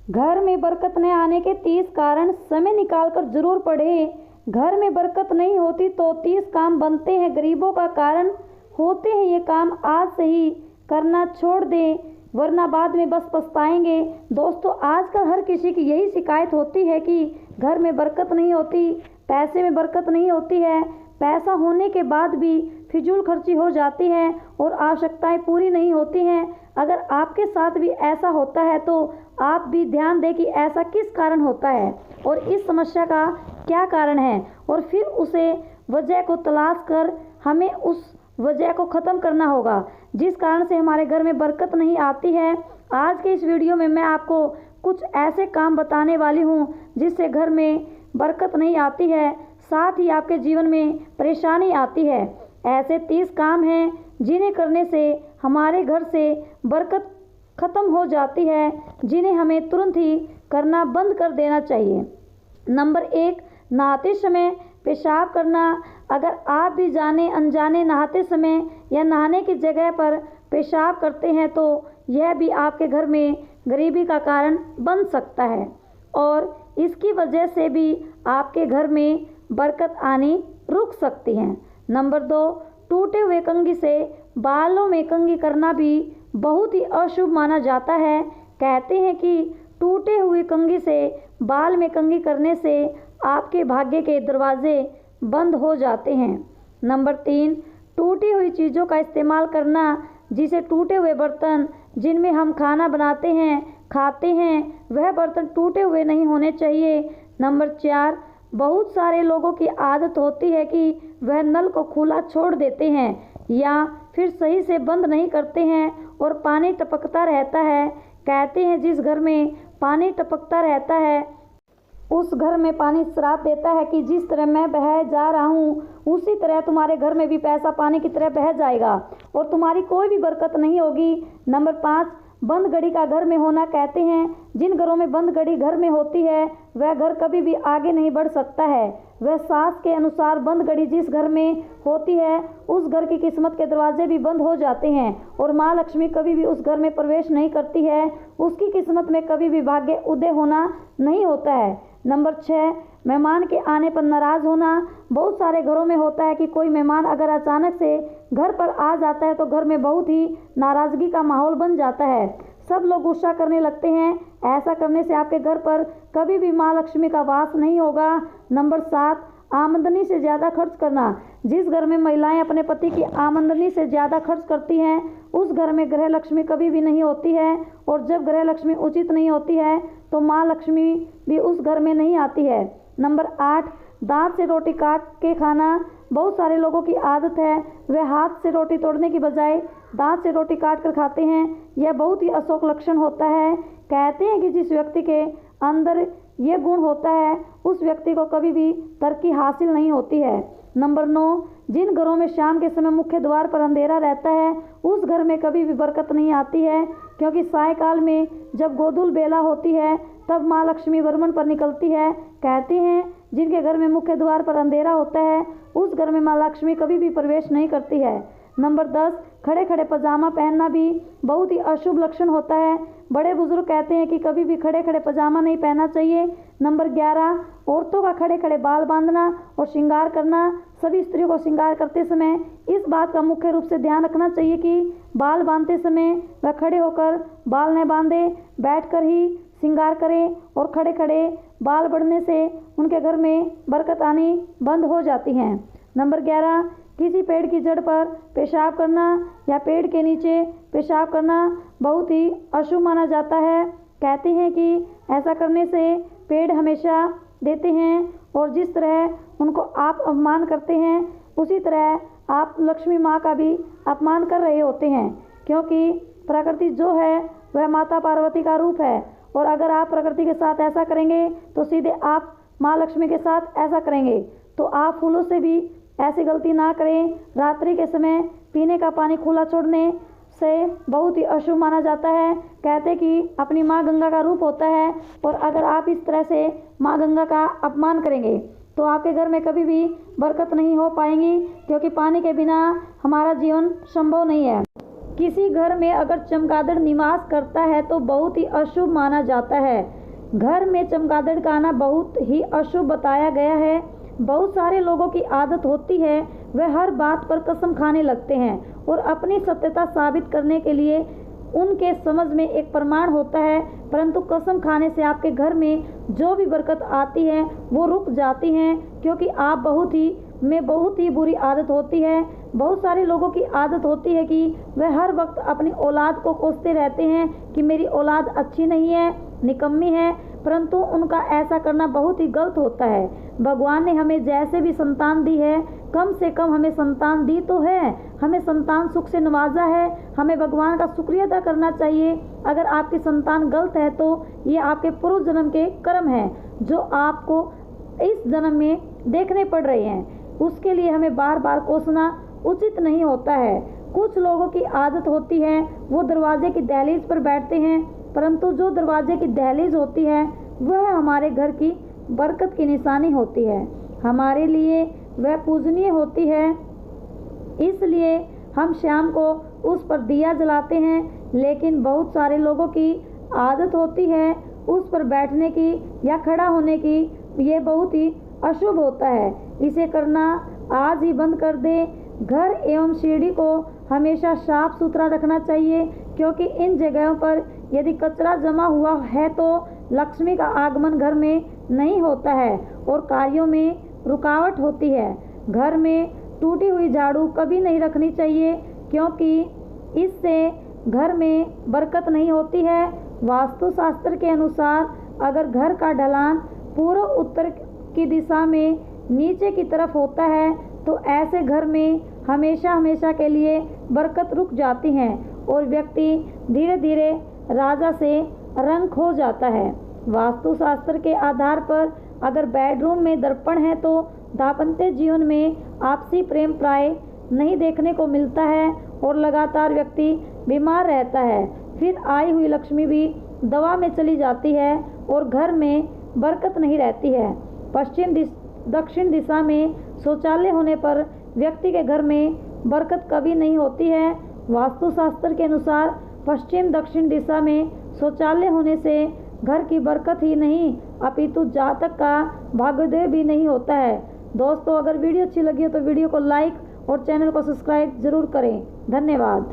घर में बरकत न आने के 30 कारण समय निकालकर जरूर पढ़ें। घर में बरकत नहीं होती तो 30 काम बनते हैं गरीबों का कारण होते हैं। ये काम आज से ही करना छोड़ दें वरना बाद में बस पछताएंगे। दोस्तों, आजकल हर किसी की यही शिकायत होती है कि घर में बरकत नहीं होती, पैसे में बरकत नहीं होती है, पैसा होने के बाद भी फिजूल खर्ची हो जाती है और आवश्यकताएं पूरी नहीं होती हैं। अगर आपके साथ भी ऐसा होता है तो आप भी ध्यान दें कि ऐसा किस कारण होता है और इस समस्या का क्या कारण है और फिर उसे वजह को तलाश कर हमें उस वजह को ख़त्म करना होगा जिस कारण से हमारे घर में बरकत नहीं आती है। आज के इस वीडियो में मैं आपको कुछ ऐसे काम बताने वाली हूँ जिससे घर में बरकत नहीं आती है, साथ ही आपके जीवन में परेशानी आती है। ऐसे 30 काम हैं जिन्हें करने से हमारे घर से बरकत ख़त्म हो जाती है, जिन्हें हमें तुरंत ही करना बंद कर देना चाहिए। नंबर 1, नहाते समय पेशाब करना। अगर आप भी जाने अनजाने नहाते समय या नहाने की जगह पर पेशाब करते हैं तो यह भी आपके घर में गरीबी का कारण बन सकता है और इसकी वजह से भी आपके घर में बरकत आनी रुक सकती है। नंबर 2, टूटे हुए कंघी से बालों में कंघी करना भी बहुत ही अशुभ माना जाता है। कहते हैं कि टूटे हुए कंघी से बाल में कंघी करने से आपके भाग्य के दरवाजे बंद हो जाते हैं। नंबर 3, टूटी हुई चीज़ों का इस्तेमाल करना, जिसे टूटे हुए बर्तन जिनमें हम खाना बनाते हैं खाते हैं वह बर्तन टूटे हुए नहीं होने चाहिए। नंबर 4, बहुत सारे लोगों की आदत होती है कि वह नल को खुला छोड़ देते हैं या फिर सही से बंद नहीं करते हैं और पानी टपकता रहता है। कहते हैं जिस घर में पानी टपकता रहता है उस घर में पानी श्राप देता है कि जिस तरह मैं बह जा रहा हूँ उसी तरह तुम्हारे घर में भी पैसा पानी की तरह बह जाएगा और तुम्हारी कोई भी बरकत नहीं होगी। नंबर 5, बंद घड़ी का घर में होना। कहते हैं जिन घरों में बंद घड़ी घर में होती है वह घर कभी भी आगे नहीं बढ़ सकता है। वह सास के अनुसार बंद घड़ी जिस घर में होती है उस घर की किस्मत के दरवाजे भी बंद हो जाते हैं और माँ लक्ष्मी कभी भी उस घर में प्रवेश नहीं करती है। उसकी किस्मत में कभी भी भाग्य उदय होना नहीं होता है। नंबर 6, मेहमान के आने पर नाराज़ होना। बहुत सारे घरों में होता है कि कोई मेहमान अगर अचानक से घर पर आ जाता है तो घर में बहुत ही नाराज़गी का माहौल बन जाता है। सब लोग गुस्सा करने लगते हैं। ऐसा करने से आपके घर पर कभी भी माँ लक्ष्मी का वास नहीं होगा। नंबर 7, आमदनी से ज़्यादा खर्च करना। जिस घर में महिलाएं अपने पति की आमदनी से ज़्यादा खर्च करती हैं उस घर में गृह लक्ष्मी कभी भी नहीं होती है और जब गृह लक्ष्मी उचित नहीं होती है तो माँ लक्ष्मी भी उस घर में नहीं आती है। नंबर 8, दांत से रोटी काट के खाना। बहुत सारे लोगों की आदत है वह हाथ से रोटी तोड़ने की बजाय दांत से रोटी काट कर खाते हैं। यह बहुत ही अशुभ लक्षण होता है। कहते हैं कि जिस व्यक्ति के अंदर ये गुण होता है उस व्यक्ति को कभी भी तरक्की हासिल नहीं होती है। नंबर 9, जिन घरों में शाम के समय मुख्य द्वार पर अंधेरा रहता है उस घर में कभी भी बरकत नहीं आती है क्योंकि सायकाल में जब गोधूल बेला होती है तब माँ लक्ष्मी भ्रमण पर निकलती है। कहते हैं जिनके घर में मुख्य द्वार पर अंधेरा होता है उस घर में माँ लक्ष्मी कभी भी प्रवेश नहीं करती है। नंबर 10, खड़े खड़े पजामा पहनना भी बहुत ही अशुभ लक्षण होता है। बड़े बुजुर्ग कहते हैं कि कभी भी खड़े खड़े पजामा नहीं पहनना चाहिए। नंबर 11, औरतों का खड़े खड़े बाल बांधना और श्रृंगार करना। सभी स्त्रियों को श्रृंगार करते समय इस बात का मुख्य रूप से ध्यान रखना चाहिए कि बाल बांधते समय वह खड़े होकर बाल न बांधे, बैठकर ही श्रृंगार करें और खड़े खड़े बाल बढ़ने से उनके घर में बरकत आनी बंद हो जाती है। नंबर 11, किसी पेड़ की जड़ पर पेशाब करना या पेड़ के नीचे पेशाब करना बहुत ही अशुभ माना जाता है। कहते हैं कि ऐसा करने से पेड़ हमेशा देते हैं और जिस तरह उनको आप अपमान करते हैं उसी तरह आप लक्ष्मी माँ का भी अपमान कर रहे होते हैं क्योंकि प्रकृति जो है वह माता पार्वती का रूप है और अगर आप प्रकृति के साथ ऐसा करेंगे तो सीधे आप माँ लक्ष्मी के साथ ऐसा करेंगे। तो आप फूलों से भी ऐसी गलती ना करें। रात्रि के समय पीने का पानी खुला छोड़ने से बहुत ही अशुभ माना जाता है। कहते कि अपनी माँ गंगा का रूप होता है और अगर आप इस तरह से माँ गंगा का अपमान करेंगे तो आपके घर में कभी भी बरकत नहीं हो पाएंगी क्योंकि पानी के बिना हमारा जीवन संभव नहीं है। किसी घर में अगर चमगादड़ निवास करता है तो बहुत ही अशुभ माना जाता है। घर में चमगादड़ का आना बहुत ही अशुभ बताया गया है। बहुत सारे लोगों की आदत होती है, वह हर बात पर कसम खाने लगते हैं और अपनी सत्यता साबित करने के लिए उनके समझ में एक प्रमाण होता है, परंतु कसम खाने से आपके घर में जो भी बरकत आती है वो रुक जाती हैं, क्योंकि आप बहुत ही बुरी आदत होती है। बहुत सारे लोगों की आदत होती है कि वह हर वक्त अपनी औलाद को कोसते रहते हैं कि मेरी औलाद अच्छी नहीं है, निकम्मी है, परंतु उनका ऐसा करना बहुत ही गलत होता है। भगवान ने हमें जैसे भी संतान दी है, कम से कम हमें संतान दी तो है, हमें संतान सुख से नवाजा है, हमें भगवान का शुक्रिया अदा करना चाहिए। अगर आपकी संतान गलत है तो ये आपके पूर्व जन्म के कर्म हैं जो आपको इस जन्म में देखने पड़ रहे हैं। उसके लिए हमें बार बार कोसना उचित नहीं होता है। कुछ लोगों की आदत होती है वो दरवाजे की दहलीज पर बैठते हैं, परंतु जो दरवाजे की दहलीज होती है वह हमारे घर की बरकत की निशानी होती है, हमारे लिए वह पूजनीय होती है। इसलिए हम शाम को उस पर दिया जलाते हैं, लेकिन बहुत सारे लोगों की आदत होती है उस पर बैठने की या खड़ा होने की। ये बहुत ही अशुभ होता है, इसे करना आज ही बंद कर दे। घर एवं सीढ़ी को हमेशा साफ सुथरा रखना चाहिए, क्योंकि इन जगहों पर यदि कचरा जमा हुआ है तो लक्ष्मी का आगमन घर में नहीं होता है और कार्यों में रुकावट होती है। घर में टूटी हुई झाड़ू कभी नहीं रखनी चाहिए, क्योंकि इससे घर में बरकत नहीं होती है। वास्तुशास्त्र के अनुसार अगर घर का ढलान पूर्व उत्तर की दिशा में नीचे की तरफ होता है तो ऐसे घर में हमेशा के लिए बरकत रुक जाती है और व्यक्ति धीरे धीरे राजा से रंग खो जाता है। वास्तुशास्त्र के आधार पर अगर बेडरूम में दर्पण है तो दाम्पत्य जीवन में आपसी प्रेम प्राय नहीं देखने को मिलता है और लगातार व्यक्ति बीमार रहता है। फिर आई हुई लक्ष्मी भी दवा में चली जाती है और घर में बरकत नहीं रहती है। दक्षिण दिशा में शौचालय होने पर व्यक्ति के घर में बरकत कभी नहीं होती है। वास्तुशास्त्र के अनुसार पश्चिम दक्षिण दिशा में शौचालय होने से घर की बरकत ही नहीं अपितु जातक का भाग्योदय भी नहीं होता है। दोस्तों, अगर वीडियो अच्छी लगी हो तो वीडियो को लाइक और चैनल को सब्सक्राइब जरूर करें। धन्यवाद।